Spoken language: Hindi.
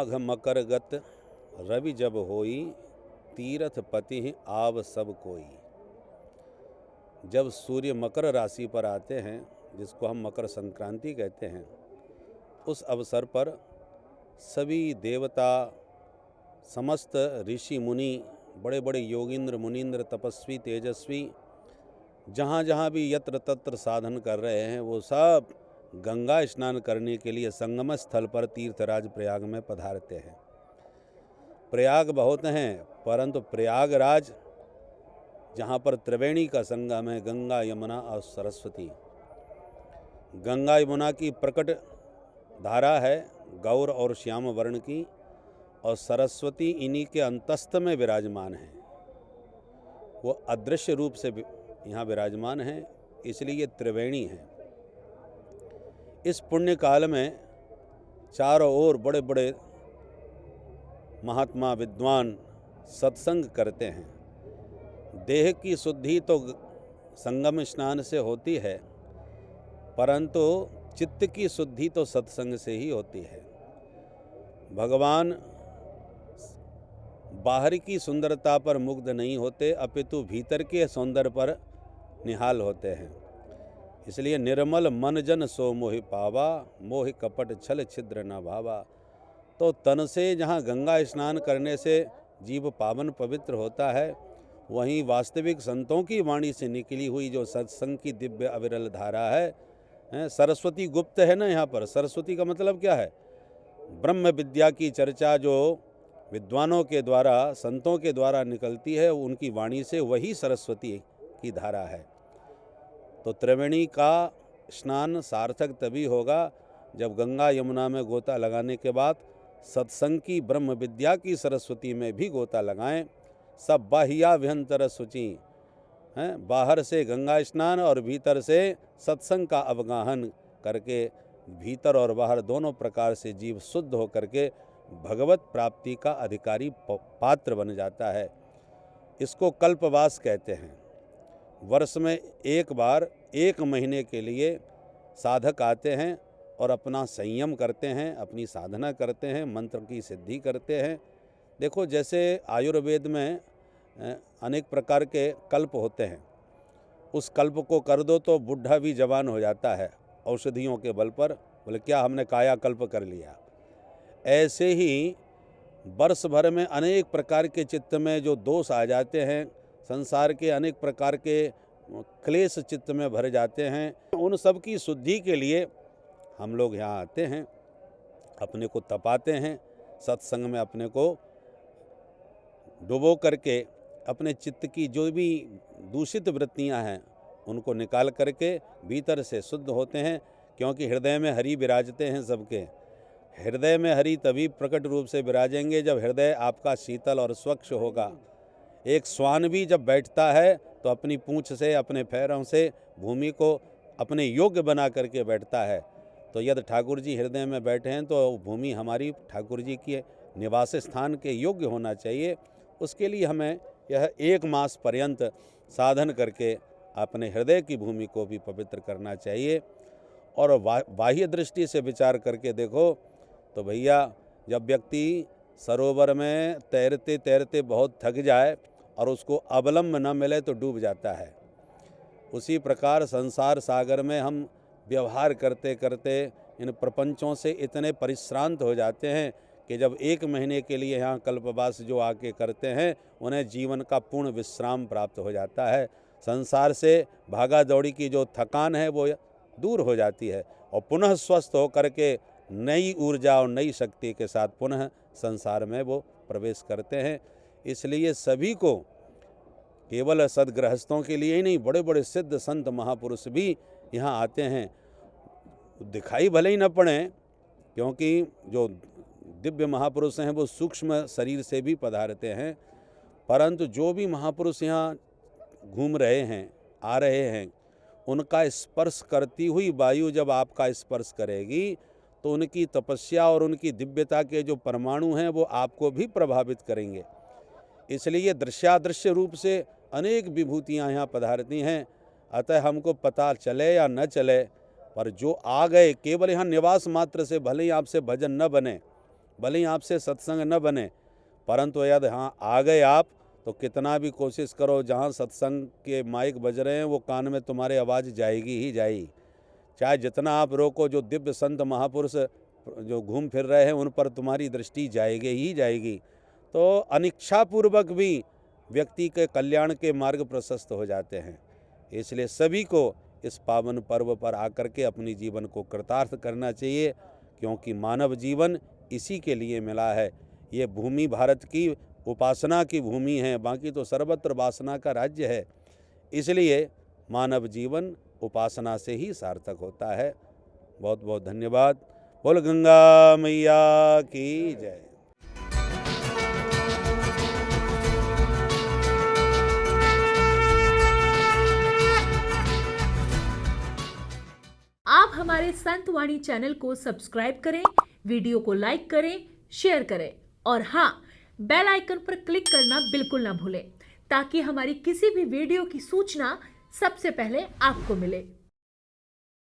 माघ मकर गत रवि जब होई, तीरथ पति आव सब कोई। जब सूर्य मकर राशि पर आते हैं, जिसको हम मकर संक्रांति कहते हैं, उस अवसर पर सभी देवता, समस्त ऋषि मुनि, बड़े बड़े योगिंद्र मुनींद्र, तपस्वी, तेजस्वी, जहाँ जहाँ भी यत्र तत्र साधन कर रहे हैं, वो सब गंगा स्नान करने के लिए संगम स्थल पर तीर्थराज प्रयाग में पधारते हैं। प्रयाग बहुत हैं, परंतु प्रयागराज जहाँ पर त्रिवेणी का संगम है, गंगा, यमुना और सरस्वती। गंगा यमुना की प्रकट धारा है गौर और श्याम वर्ण की, और सरस्वती इन्हीं के अंतस्थ में विराजमान है। वो अदृश्य रूप से यहाँ विराजमान हैं, इसलिए ये त्रिवेणी है। इस पुण्य काल में चारों ओर बड़े बड़े महात्मा विद्वान सत्संग करते हैं। देह की शुद्धि तो संगम स्नान से होती है, परंतु चित्त की शुद्धि तो सत्संग से ही होती है। भगवान बाहर की सुंदरता पर मुग्ध नहीं होते, अपितु भीतर के सौंदर्य पर निहाल होते हैं। इसलिए निर्मल मन जन सो मोहि पावा, मोहि कपट छल छिद्र न भावा। तो तन से जहाँ गंगा स्नान करने से जीव पावन पवित्र होता है, वहीं वास्तविक संतों की वाणी से निकली हुई जो सत्संग की दिव्य अविरल धारा है, सरस्वती गुप्त है ना। यहाँ पर सरस्वती का मतलब क्या है? ब्रह्म विद्या की चर्चा जो विद्वानों के द्वारा, संतों के द्वारा निकलती है, उनकी वाणी से वही सरस्वती की धारा है। तो त्रिवेणी का स्नान सार्थक तभी होगा जब गंगा यमुना में गोता लगाने के बाद सत्संग की ब्रह्म विद्या की सरस्वती में भी गोता लगाएं। सब बाह्याभ्यंतर शुचि हैं, बाहर से गंगा स्नान और भीतर से सत्संग का अवगाहन करके भीतर और बाहर दोनों प्रकार से जीव शुद्ध हो करके भगवत प्राप्ति का अधिकारी पात्र बन जाता है। इसको कल्पवास कहते हैं। वर्ष में एक बार 1 महीने के लिए साधक आते हैं और अपना संयम करते हैं, अपनी साधना करते हैं, मंत्र की सिद्धि करते हैं। देखो, जैसे आयुर्वेद में अनेक प्रकार के कल्प होते हैं, उस कल्प को कर दो तो बुढ़ा भी जवान हो जाता है औषधियों के बल पर। बोले क्या हमने काया कल्प कर लिया। ऐसे ही वर्ष भर में अनेक प्रकार के चित्त में जो दोष आ जाते हैं, संसार के अनेक प्रकार के क्लेश चित्त में भर जाते हैं, उन सब की शुद्धि के लिए हम लोग यहाँ आते हैं, अपने को तपाते हैं, सत्संग में अपने को डुबो करके अपने चित्त की जो भी दूषित वृत्तियाँ हैं उनको निकाल करके भीतर से शुद्ध होते हैं। क्योंकि हृदय में हरि विराजते हैं सबके। हृदय में हरि तभी प्रकट रूप से विराजेंगे जब हृदय आपका शीतल और स्वच्छ होगा। एक श्वान भी जब बैठता है तो अपनी पूंछ से, अपने पैरों से भूमि को अपने योग्य बना करके बैठता है। तो यदि ठाकुर जी हृदय में बैठे हैं तो भूमि हमारी ठाकुर जी के निवास स्थान के योग्य होना चाहिए। उसके लिए हमें यह 1 मास पर्यंत साधन करके अपने हृदय की भूमि को भी पवित्र करना चाहिए। और बाह्य दृष्टि से विचार करके देखो तो भैया, जब व्यक्ति सरोवर में तैरते तैरते बहुत थक जाए और उसको अवलंब न मिले तो डूब जाता है। उसी प्रकार संसार सागर में हम व्यवहार करते करते इन प्रपंचों से इतने परिश्रांत हो जाते हैं कि जब 1 महीने के लिए यहाँ कल्पवास जो आके करते हैं, उन्हें जीवन का पूर्ण विश्राम प्राप्त हो जाता है। संसार से भागा दौड़ी की जो थकान है वो दूर हो जाती है और पुनः स्वस्थ होकर के नई ऊर्जा और नई शक्ति के साथ पुनः संसार में वो प्रवेश करते हैं। इसलिए सभी को, केवल सद्गृहस्थों के लिए ही नहीं, बड़े बड़े सिद्ध संत महापुरुष भी यहाँ आते हैं। दिखाई भले ही न पड़े, क्योंकि जो दिव्य महापुरुष हैं वो सूक्ष्म शरीर से भी पधारते हैं, परंतु जो भी महापुरुष यहाँ घूम रहे हैं, आ रहे हैं, उनका स्पर्श करती हुई वायु जब आपका स्पर्श करेगी तो उनकी तपस्या और उनकी दिव्यता के जो परमाणु हैं वो आपको भी प्रभावित करेंगे। इसलिए दृश्यादृश्य रूप से अनेक विभूतियाँ यहाँ पधारती हैं। अतः हमको पता चले या न चले, पर जो आ गए केवल यहाँ निवास मात्र से, भले ही आपसे भजन न बने, भले ही आपसे सत्संग न बने, परंतु यदि हाँ आ गए आप, तो कितना भी कोशिश करो, जहाँ सत्संग के माइक बज रहे हैं वो कान में तुम्हारे आवाज़ जाएगी ही जाएगी। चाहे जितना आप रोको, जो दिव्य संत महापुरुष जो घूम फिर रहे हैं उन पर तुम्हारी दृष्टि जाएगी ही जाएगी। तो अनिच्छापूर्वक भी व्यक्ति के कल्याण के मार्ग प्रशस्त हो जाते हैं। इसलिए सभी को इस पावन पर्व पर आकर के अपनी जीवन को कृतार्थ करना चाहिए, क्योंकि मानव जीवन इसी के लिए मिला है। ये भूमि भारत की उपासना की भूमि है, बाकी तो सर्वत्र वासना का राज्य है। इसलिए मानव जीवन उपासना से ही सार्थक होता है। बहुत बहुत धन्यवाद। बोल गंगा मैया की जय। आप हमारे संत वाणी चैनल को सब्सक्राइब करें, वीडियो को लाइक करें, शेयर करें और हाँ, बेल आइकन पर क्लिक करना बिल्कुल ना भूलें, ताकि हमारी किसी भी वीडियो की सूचना सबसे पहले आपको मिले।